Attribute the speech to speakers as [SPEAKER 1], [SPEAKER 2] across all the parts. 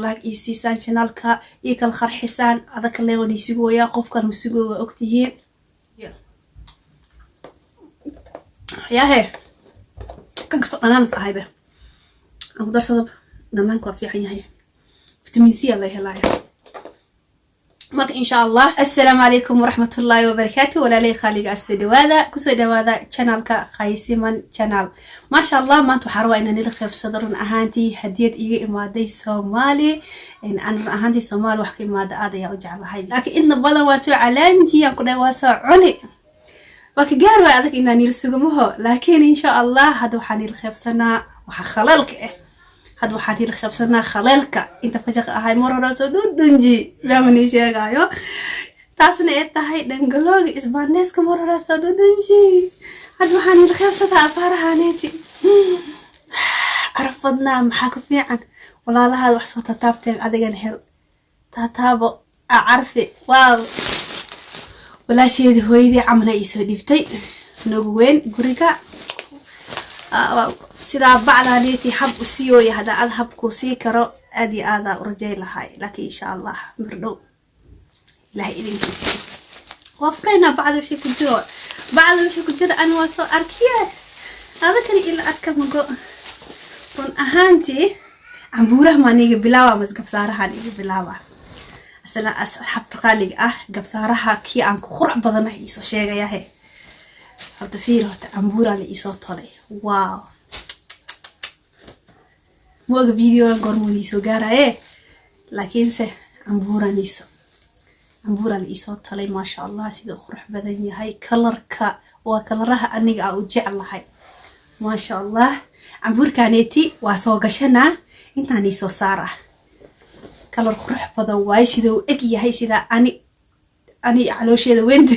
[SPEAKER 1] like isiisaan channelka iyo kala qarxisaan adaka leewan isugoya qofkan musugo waa ogtihiin yahe kan kasto dhanaan tahayba aan darsado dhamaanku waa fiican yahay vitamin C la helaya marka insha Allah assalaamu alaykum warahmatullahi wabarakatuh walaalay khaliga asdawaada kusoo dhawaada channelka Khaysiman channel ma sha Allah maanta waxaan rabaa inaan ila qaybsado run ahaantii hadiyad iga imaaday Soomaali in aan run ahaantii Soomaali wax ka imaada aad ayaa u jeclahay laakiin inta badan waa soo calaanji aan ku dhawaad soo cuni waka gaar waa adag inaan ila sugumaho laakiin insha Allah hada waxaan ila qaybsanaa waxa khalalka هاد waxaan ila qabsanaa khaleelka inta fajaqa ahay marora soo dhunji baamani sheegayo taasna ay tahay dhangalooga isbaaneeska marora soo dhunji had waxaan ila qabsadaa afarahaneeti arfadna maxaa ku fiican walaalaha wax soo taabteen adigan hel taabo arfi waaw walaasheedi hooyadii camna ii soo dhibtay noogu weyn guriga sida bacdaaniti hab usiyo hada adhab ku sii karo aadi aada urjay lahay laakiin insha Allah mardow ilaahay idinkiisa wafrayna bacda wixii ku jiro aan waa soo arkiye adakani ila adka mago run ahaantii cambuuraha maaniga bilaawa mas gabsaarahan iga bilaawa asala asxaabta qaaliga gabsaaraha kii aan ku qurux badanahay isoo sheegayahay horta fiirota cambuura la isoo tolay wow موجة فيديو قرموني سو جارة لكن سه عمبورة الإيصال طلع ما شاء الله سيد خرح بدني هاي كلرك وكلرها أني أوجع الله هاي ما شاء الله عمبور كانتي واسوقشنا إنت أني سو سارة كلر خرح بدن واي سيدو أكي هاي سيدا أني على شيء ذا وين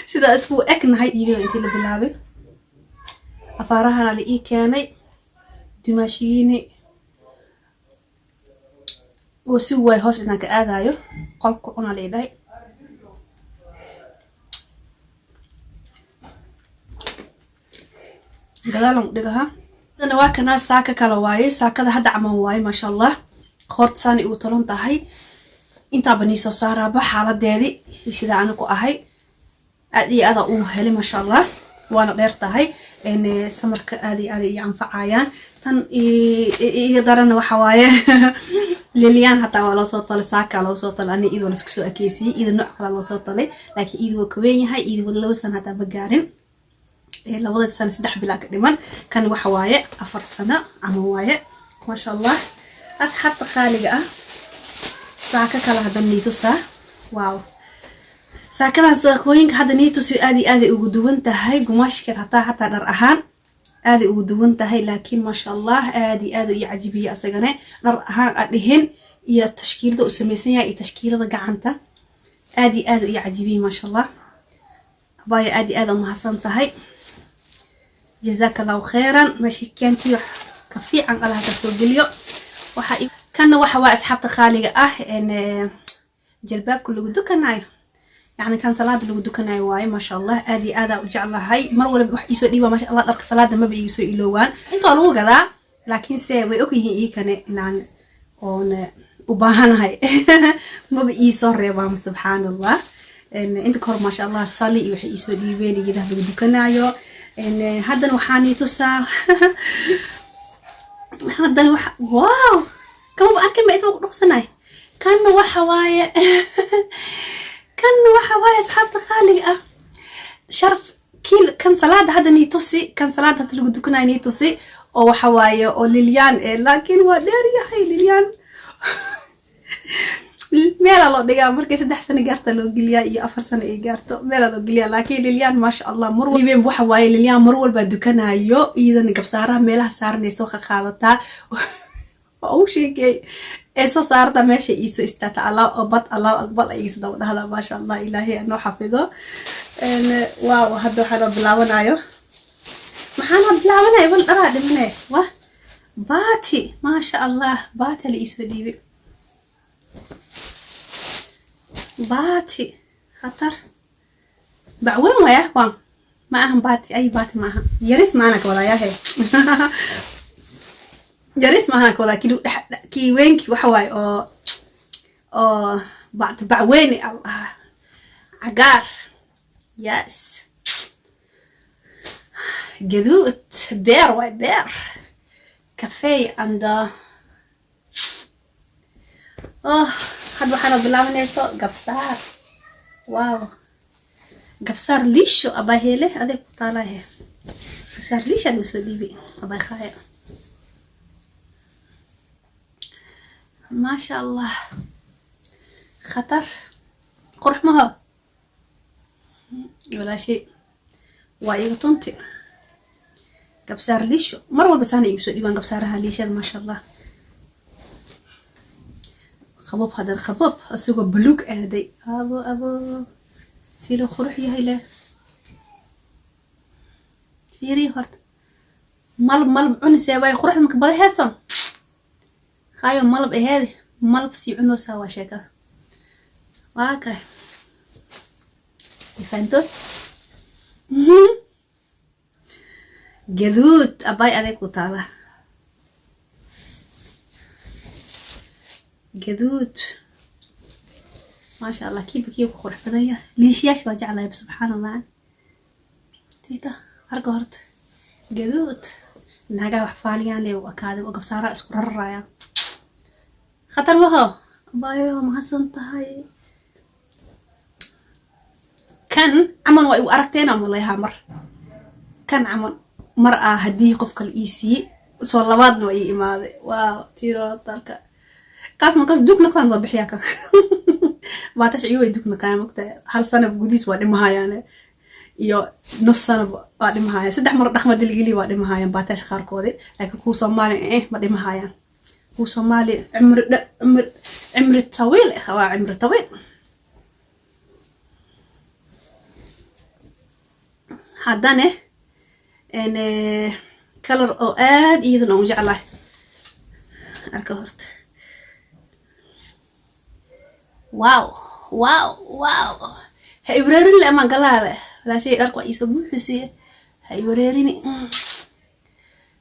[SPEAKER 1] سيدا أسبوع أكن هاي فيديو أنت اللي بلعبك أفارها على إيه كاني دماشيني وسوى هوس إنك آذايو قلق أنا ليداي قالوا دقها أنا واكنا ساكا كلاواي ساكا هذا عمان واي ما شاء الله خورت ساني وطلون تاهي انتا بنيسو سارة بحالة دادي يسيدا عنكو أهي أدي أذا أوهلي ما شاء الله وانا دير تاهي إن سمرك أدي ينفعايان tan iga darana waxa waaye lilian hata wala soo talay saaka loo soo talay ani idoo isku soo akeysiyay idoo nooc kala loo soo talay laakiin idoo ka weyn yahay idoo laba sano hata bagaarin labada sano saddex bilaa ka dhiman kan waxa waaye 4 sano ama waaye ma sha Allah asxaabta qaaliga saaka kala hada niitusa wow saakadan soo kooyinka hada niitusi aadi ugu duwan tahay gumaashkeed hata dhar ahaan aadi ugu duwan tahay laakiin ma sha Allah aadi iyo cajibiye asagana dhar ahaan adhihin iyo tashkiilada u sameeysan yahay iyo tashkiilada gacanta aadi iyo cajibiye ma sha Allah abaya aadi uma hasan tahay jazakallahu khairan mashi kanti ka fiican Allah ka soo geliyo waxa kana waxa waa asxaabta qaaliga in jalbaabku lagu dukanayo يعني كان صلاة اللي ودكنا واي ما شاء الله أدي أدا وجعلها هاي مر ولا بروح يسوي ديوا ما شاء الله درك صلاة ما بيسوي إلوان أنتوا على كذا لكن سوي أوكي هي كان نان on وباهنا هاي ما بيسوي ريبام سبحان الله إن أنت كور ما شاء الله صلي يروح يسوي ديوان كده بدكنا يو إن هذا وحاني تسا هذا واو كم أكيد ما يتوقع رخصناي كان وحواي كان وحواي أصحاب خالي شرف كيل كان صلاة هذا نيتوسي كان صلاة هذا اللي قد كنا نيتوسي أو وحواي أو ليليان لكن وداري يا هاي ليليان ميلا الله دقا مركز 6 سنة قارته لو قليا إيه 4 سنة إيه قارته ميلا لو قليا لكن ليليان ما شاء الله مرول بين وحواي ليليان مرول بدكنا يو إذا نقب سارة ميلا سار نسوخ خالتها أو شيء كي إيسو صارت ماشي إيسو استاتا الله أقبل إيسو دو هذا ما شاء الله إلهي أنه حفظه واو هادو حالا بلاونايو محانا بلاونايو والأراد منه واه باتي ما شاء الله باتي لإيسو ديبي باتي خطر بعوين وياه وام معهم باتي أي باتي معهم يرس معنا كولا ياهي جريس ما هناك ولا كيلو كي وينك وحواي أو بعد بعويني الله عقار يس جذوت بير واي بير كافيه عند حد وحنا بالله من يسوع قبصار واو قبصار ليشو أبا هيله هذا طالع هي قبصار ليش أنا مسوي بي أبا خايا ما شاء الله خطر قرح مها ولا شيء وايد طنتي قبصار ليشو مرة بس أنا يسوي بان قبصارها ليش ما شاء الله خباب هذا الخباب أسوق بلوك أهدي أبو سيلو خروح يهيله فيري هرت ملب عن سواي خروح مكبره حسن خايم ملب هذه ملب سي عنو سوا شكا واكا فهمتوا جذوت أباي أديك وطالع جذوت ما شاء الله كيف خرح بداية ليش ياش باجي على سبحان الله تيتا أرجعت جذوت ناقة وحفاليان لي وأكاد وقبصارة أسكر الرايا خطر وها بايو ما هاي كان عمل وأركتين والله هامر كان عمل مرأة هدي قفك الإيسي صلواتنا وإي إمادي واو تيرو تركا كاس ما كاس دوك نقطان صبحياك باتاش عيوه دوك نقطان مقتا هل سنة بقوديس وادي مهايانة iyo nus sano waa dhimahaya 3 mar dhaxmad dilgili waa dhimahayaan baatash qaarkoodi laakiin ku Soomaali ma dhimahayaan ku Soomaali umri tawiil waa umri tawiil hadane en color oo aad iidan oo jeclahay arka horta wow hay ibraarin la ma galaale لا شيء أركوا يسوون حسي هاي وريريني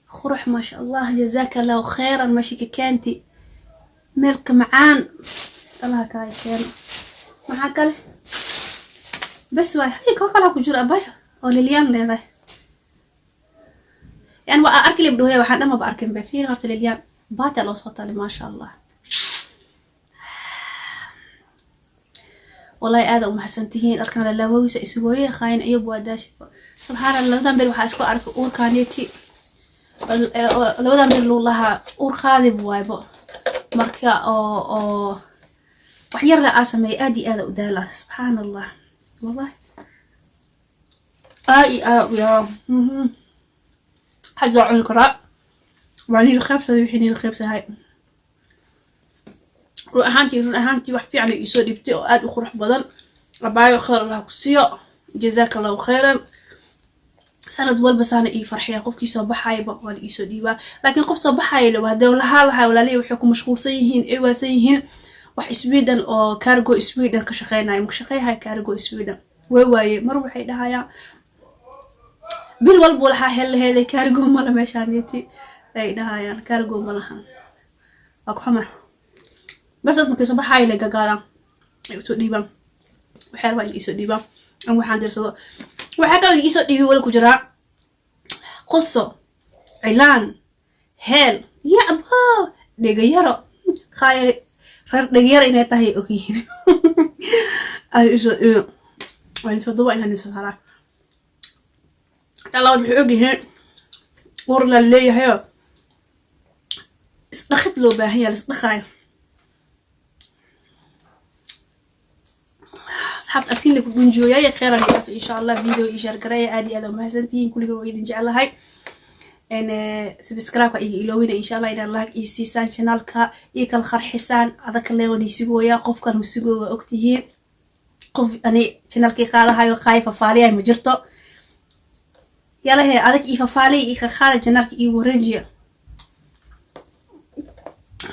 [SPEAKER 1] خروح ما شاء الله جزاك الله خيرا ماشي كانتي ملك معان الله كاي كان معاك بس واي هاي كوكلا كجور أباي أو ليليان لهذا يعني وأركلي بدوها وحنا ما بأركن بفير هرت ليليان بات الله صوتها ما شاء الله والله هذا ومحسنتين أركان الله ويس إسقوية خاين عيب وداش سبحان الله ذنب الواحد أسكو أرك أور كانيتي لو ذنب الله أور خاذب وايبو مركا أو وحير لا أسمي أدي هذا وداله سبحان الله والله يا حزع القراء وعني الخبزة يحيني الخبزة هاي ruuxaantii wax fiican ay soo dhibtay oo aad u qurux badan rabaayo khayr Allah ku siiyo jazakallahu khayran sanad walba saana ii farxiya qofkii soo baxayba wal ii soo dhiiba laakiin qof soo baxay la wada walaha walaalay waxay ku mashquulsan yihiin ay waasan yihiin wax Sweden oo cargo Sweden ka shaqeynay ma shaqeeyahay cargo Sweden waaye mar waxay dhahayaan bil walba waxa helaheeday cargo ma la meeshaaniyati ay dhahayaan cargo ma lahan aqxama بس أنت كسب حاي لقى قارا يسوي ديبان وحير وايد يسوي ديبان أم واحد درسه وحكى اللي يسوي ديبان ولا كجراء قصة إعلان هل يا أبا دقيرة خاي دقيرة إنها تهي أوكي أيوة وين صدوا إنها نسوي طلعوا بحقوقي هي ورلا اللي هي استخدت له بهي الاستخاي حابت أكتين لكم بنجويا خيرا لكم إن شاء الله فيديو إيشار قراية عادي هذا ومهزنتين كلكم ويدين جعلها هاي أنا سبسكرايب إيلوينا إن شاء الله إذا الله إيسيسان شانالكا إيكال خرحسان هذاك اللي ودي سيقويا قف كان مسيقوا وأكتهين قف أني شانالكي قالها هاي وخايفة فاليا مجرتو يلا هي هذاك إيفا فالي إيكا خالد جنالك إيورينجيا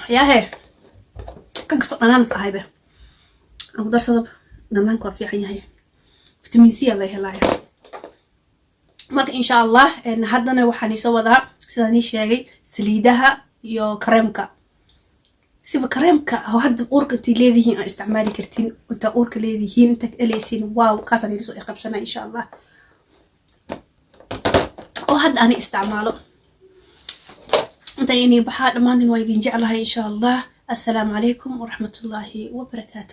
[SPEAKER 1] يا هي كان قصة أنا نفع به أقدر صدب نمانك وفي حينها فيتامين سي الله يهلاها marka insha Allah hadana waxaan isoo wadaa sidaan sheegay saliidaha iyo kareemka siba kareemka oo hadda uurka intii leedihiin aan isticmaali kartiin inta uurka leedihiin inta eleysiin waaw kaasaan idin soo qabsanaa insha Allah oo hadda aan isticmaalo inta inii baxaa dhammaantiin waa idin jeclahay insha Allah. Assalamu alaykum wa rahmatullahi wa barakatuh.